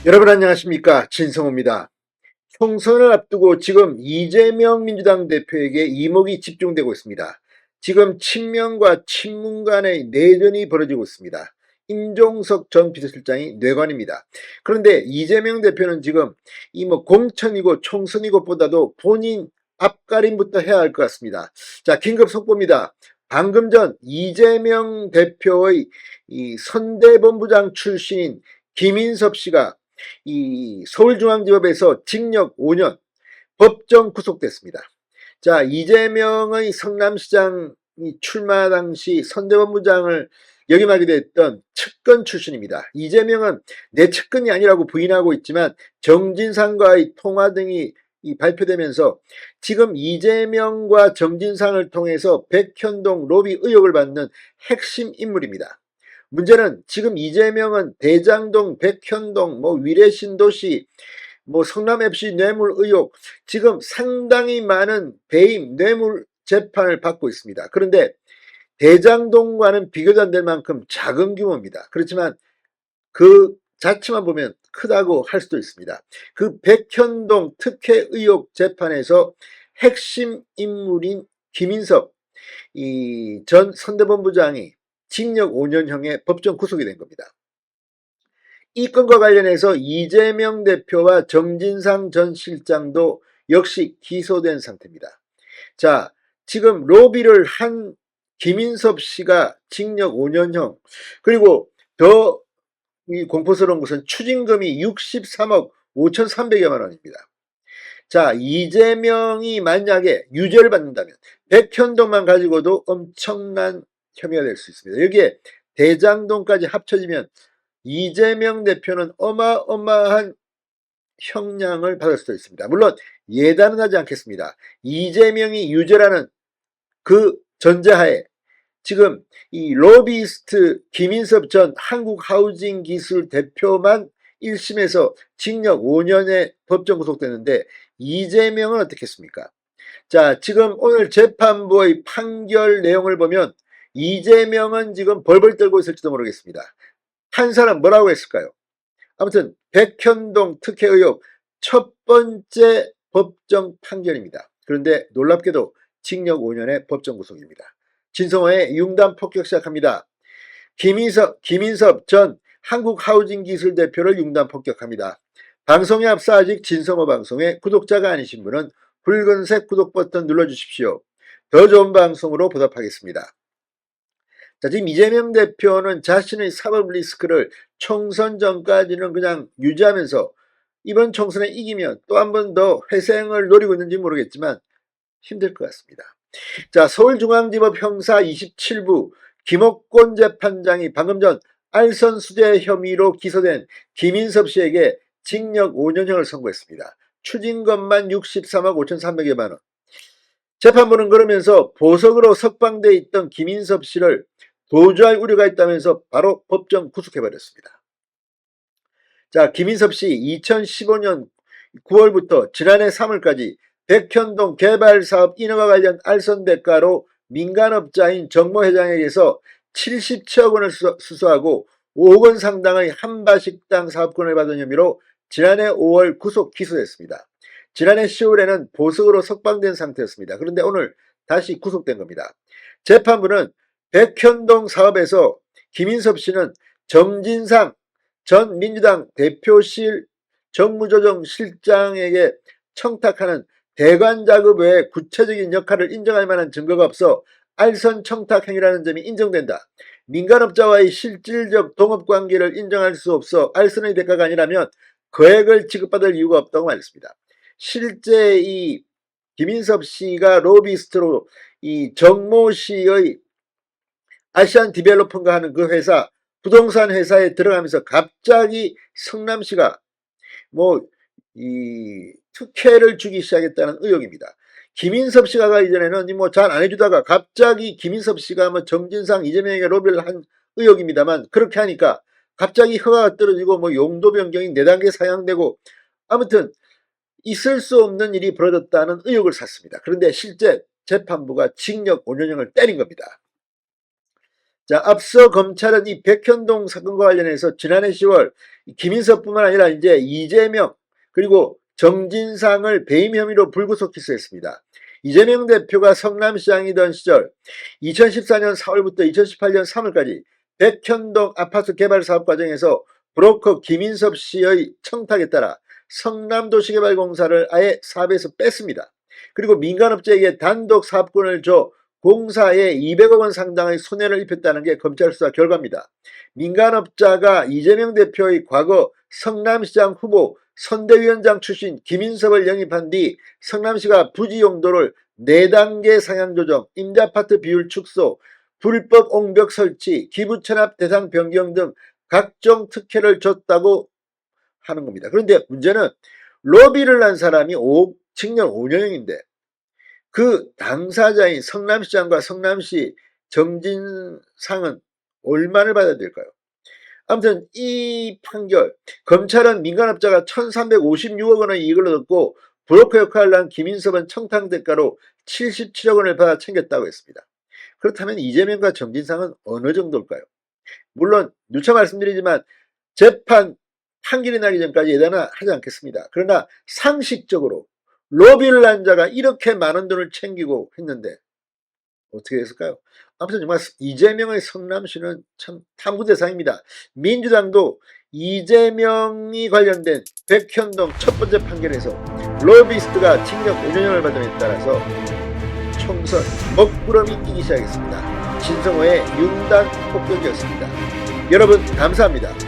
여러분 안녕하십니까, 진성호입니다. 총선을 앞두고 지금 이재명 민주당 대표에게 이목이 집중되고 있습니다. 지금 친명과 친문 간의 내전이 벌어지고 있습니다. 임종석 전 비서실장이 뇌관입니다. 그런데 이재명 대표는 지금 이 공천이고 총선이고 보다도 본인 앞가림부터 해야 할 것 같습니다. 자, 긴급 속보입니다. 방금 전 이재명 대표의 이 선대본부장 출신인 김인섭 씨가 이 서울중앙지법에서 징역 5년 법정 구속됐습니다. 자, 이재명의 성남시장 출마 당시 선대본부장을 역임하게 됐던 측근 출신입니다. 이재명은 내 측근이 아니라고 부인하고 있지만 정진상과의 통화 등이 발표되면서 지금 이재명과 정진상을 통해서 백현동 로비 의혹을 받는 핵심 인물입니다. 문제는 지금 이재명은 대장동, 백현동, 위례신도시, 성남FC 뇌물 의혹, 지금 상당히 많은 배임 뇌물 재판을 받고 있습니다. 그런데 대장동과는 비교도 안 될 만큼 작은 규모입니다. 그렇지만 그 자체만 보면 크다고 할 수도 있습니다. 그 백현동 특혜 의혹 재판에서 핵심 인물인 김인섭 전 선대본부장이 징역 5년형의 법정 구속이 된 겁니다. 이 건과 관련해서 이재명 대표와 정진상 전 실장도 역시 기소된 상태입니다. 자, 지금 로비를 한 김인섭 씨가 징역 5년형, 그리고 더 공포스러운 것은 추징금이 63억 5,300여만 원입니다. 자, 이재명이 만약에 유죄를 받는다면 백현동만 가지고도 엄청난 혐의가 될 수 있습니다. 여기에 대장동까지 합쳐지면 이재명 대표는 어마어마한 형량을 받을 수도 있습니다. 물론 예단은 하지 않겠습니다. 이재명이 유죄라는 그 전제하에 지금 이 로비스트 김인섭 전 한국하우징기술 대표만 1심에서 징역 5년에 법정 구속되는데 이재명은 어떻겠습니까? 자, 지금 오늘 재판부의 판결 내용을 보면 이재명은 지금 벌벌 떨고 있을지도 모르겠습니다. 판사는 뭐라고 했을까요? 아무튼 백현동 특혜 의혹 첫 번째 법정 판결입니다. 그런데 놀랍게도 징역 5년의 법정 구속입니다. 진성호의 융단 폭격 시작합니다. 김인섭 전 한국하우징기술 대표를 융단 폭격합니다. 방송에 앞서 아직 진성호 방송에 구독자가 아니신 분은 붉은색 구독 버튼 눌러주십시오. 더 좋은 방송으로 보답하겠습니다. 자, 지금 이재명 대표는 자신의 사법 리스크를 총선 전까지는 그냥 유지하면서 이번 총선에 이기면 또 한 번 더 회생을 노리고 있는지 모르겠지만 힘들 것 같습니다. 자, 서울중앙지법 형사 27부 김옥권 재판장이 방금 전 알선수재 혐의로 기소된 김인섭 씨에게 징역 5년형을 선고했습니다. 추징금만 63억 5,300여만 원. 재판부는 그러면서 보석으로 석방돼 있던 김인섭 씨를 도주할 우려가 있다면서 바로 법정 구속해버렸습니다. 자, 김인섭 씨 2015년 9월부터 지난해 3월까지 백현동 개발사업 인허가 관련 알선 대가로 민간업자인 정모 회장에게서 77억 원을 수수하고 5억 원 상당의 한바식당 사업권을 받은 혐의로 지난해 5월 구속 기소됐습니다. 지난해 10월에는 보석으로 석방된 상태였습니다. 그런데 오늘 다시 구속된 겁니다. 재판부는 백현동 사업에서 김인섭 씨는 정진상 전 민주당 대표실 정무조정실장에게 청탁하는 대관 작업 외에 구체적인 역할을 인정할 만한 증거가 없어 알선 청탁 행위라는 점이 인정된다. 민간업자와의 실질적 동업관계를 인정할 수 없어 알선의 대가가 아니라면 거액을 지급받을 이유가 없다고 말했습니다. 실제 이 김인섭 씨가 로비스트로 이 정모 씨의 아시안 디벨로퍼가 하는 그 회사, 부동산 회사에 들어가면서 갑자기 성남시가 특혜를 주기 시작했다는 의혹입니다. 김인섭 씨가 가기 전에는 잘 안 해주다가 갑자기 김인섭 씨가 정진상 이재명에게 로비를 한 의혹입니다만, 그렇게 하니까 갑자기 허가가 떨어지고 용도 변경이 4단계 사양되고, 아무튼 있을 수 없는 일이 벌어졌다는 의혹을 샀습니다. 그런데 실제 재판부가 징역 5년형을 때린 겁니다. 자, 앞서 검찰은 이 백현동 사건과 관련해서 지난해 10월 김인섭뿐만 아니라 이제 이재명 그리고 정진상을 배임 혐의로 불구속 기소했습니다. 이재명 대표가 성남시장이던 시절 2014년 4월부터 2018년 3월까지 백현동 아파트 개발 사업 과정에서 브로커 김인섭 씨의 청탁에 따라 성남도시개발공사를 아예 사업에서 뺐습니다. 그리고 민간업자에게 단독 사업권을 줘 공사에 200억 원 상당의 손해를 입혔다는 게 검찰 수사 결과입니다. 민간업자가 이재명 대표의 과거 성남시장 후보 선대위원장 출신 김인섭을 영입한 뒤 성남시가 부지 용도를 4단계 상향 조정, 임대아파트 비율 축소, 불법 옹벽 설치, 기부 체납 대상 변경 등 각종 특혜를 줬다고 하는 겁니다. 그런데 문제는 로비를 한 사람이 징역 5년형인데 그 당사자인 성남시장과 성남시 정진상은 얼마를 받아야 될까요? 아무튼 이 판결, 검찰은 민간업자가 1356억 원의 이익을 얻었고 브로커 역할을 한 김인섭은 청탁 대가로 77억 원을 받아 챙겼다고 했습니다. 그렇다면 이재명과 정진상은 어느 정도일까요? 물론 누차 말씀드리지만 재판 판결이 나기 전까지 예단은 하지 않겠습니다. 그러나 상식적으로 로비를 한 자가 이렇게 많은 돈을 챙기고 했는데 어떻게 했을까요? 아무튼 정말 이재명의 성남시는 참 탐구 대상입니다. 민주당도 이재명이 관련된 백현동 첫 번째 판결에서 로비스트가 징역 5년을 받음에 따라서 총선 먹구름이 끼기 시작했습니다. 진성호의 융단 폭격이었습니다. 여러분 감사합니다.